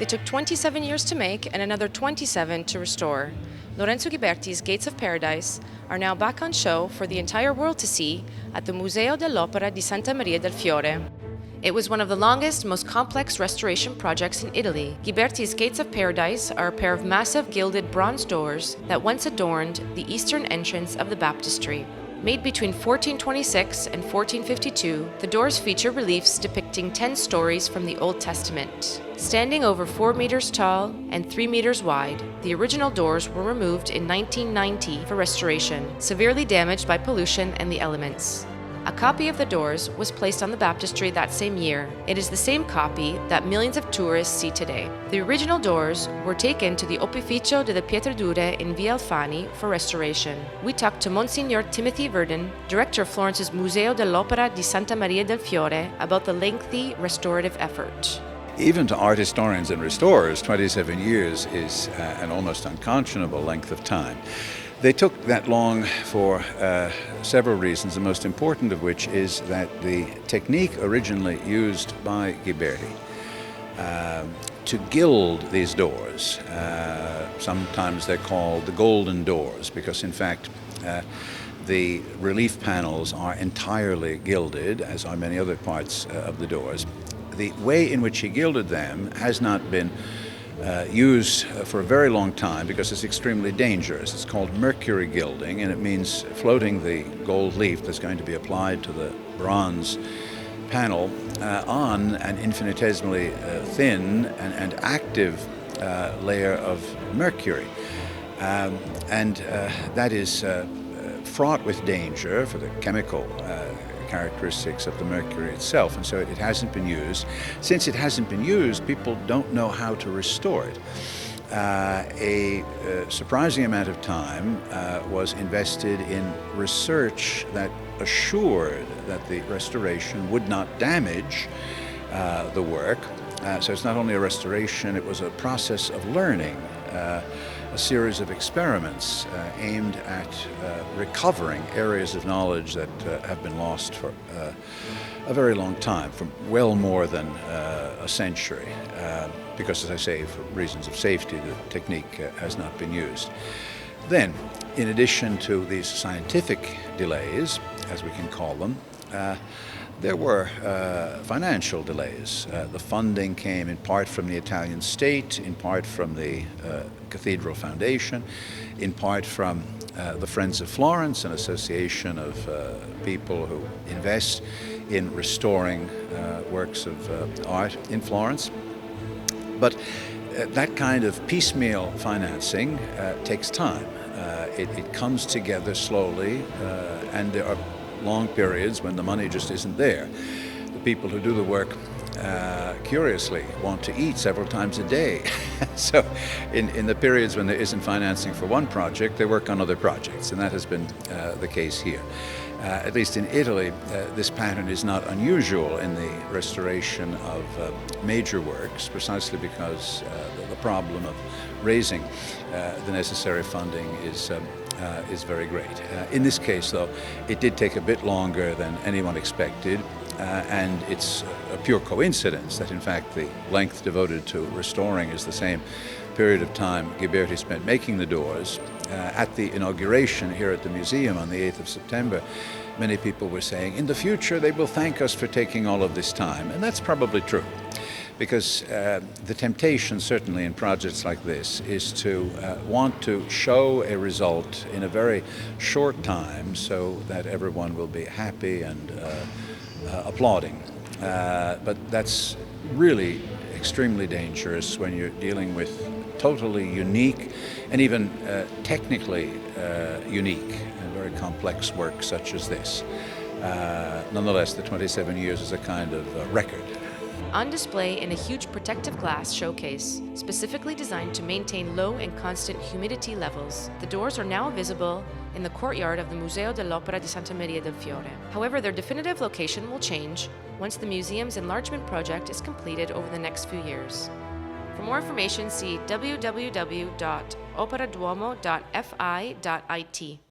It took 27 years to make and another 27 to restore. Lorenzo Ghiberti's Gates of Paradise are now back on show for the entire world to see at the Museo dell'Opera di Santa Maria del Fiore. It was one of the longest, most complex restoration projects in Italy. Ghiberti's Gates of Paradise are a pair of massive gilded bronze doors that once adorned the eastern entrance of the Baptistery. Made between 1426 and 1452, the doors feature reliefs depicting 10 stories from the Old Testament. Standing over 4 meters tall and 3 meters wide, the original doors were removed in 1990 for restoration, severely damaged by pollution and the elements. A copy of the doors was placed on the Baptistery that same year. It is the same copy that millions of tourists see today. The original doors were taken to the Opificio delle Pietre Dure in Via Alfani for restoration. We talked to Monsignor Timothy Verdon, director of Florence's Museo dell'Opera di Santa Maria del Fiore, about the lengthy restorative effort. Even to art historians and restorers, 27 years is an almost unconscionable length of time. They took that long for several reasons, the most important of which is that the technique originally used by Ghiberti to gild these doors, sometimes they're called the golden doors because in fact the relief panels are entirely gilded, as are many other parts of the doors. The way in which he gilded them has not been used for a very long time because it's extremely dangerous. It's called mercury gilding, and it means floating the gold leaf that's going to be applied to the bronze panel on an infinitesimally thin and active layer of mercury. That is fraught with danger for the chemical characteristics of the mercury itself, and so it hasn't been used. Since it hasn't been used, people don't know how to restore it. A surprising amount of time was invested in research that assured that the restoration would not damage the work. So it's not only a restoration, it was a process of learning, a series of experiments aimed at recovering areas of knowledge that have been lost for a very long time, for well more than a century, because, as I say, for reasons of safety, the technique has not been used. Then, in addition to these scientific delays, as we can call them, there were financial delays. The funding came in part from the Italian state, in part from the Cathedral Foundation, in part from the Friends of Florence, an association of people who invest in restoring works of art in Florence. But that kind of piecemeal financing takes time. It comes together slowly, and there are long periods when the money just isn't there. The people who do the work curiously want to eat several times a day. So in the periods when there isn't financing for one project, they work on other projects, and that has been the case here. At least in Italy, this pattern is not unusual in the restoration of major works, precisely because the problem of raising the necessary funding is very great. In this case, though, it did take a bit longer than anyone expected, and it's a pure coincidence that, in fact, the length devoted to restoring is the same period of time Ghiberti spent making the doors. At the inauguration here at the museum on the 8th of September, many people were saying, in the future they will thank us for taking all of this time, and that's probably true. Because the temptation, certainly in projects like this, is to want to show a result in a very short time so that everyone will be happy and applauding. But that's really extremely dangerous when you're dealing with totally unique and even technically unique and very complex work such as this. Nonetheless, the 27 years is a kind of record. On display in a huge protective glass showcase, specifically designed to maintain low and constant humidity levels, the doors are now visible in the courtyard of the Museo dell'Opera di Santa Maria del Fiore. However, their definitive location will change once the museum's enlargement project is completed over the next few years. For more information, see www.operaduomo.fi.it.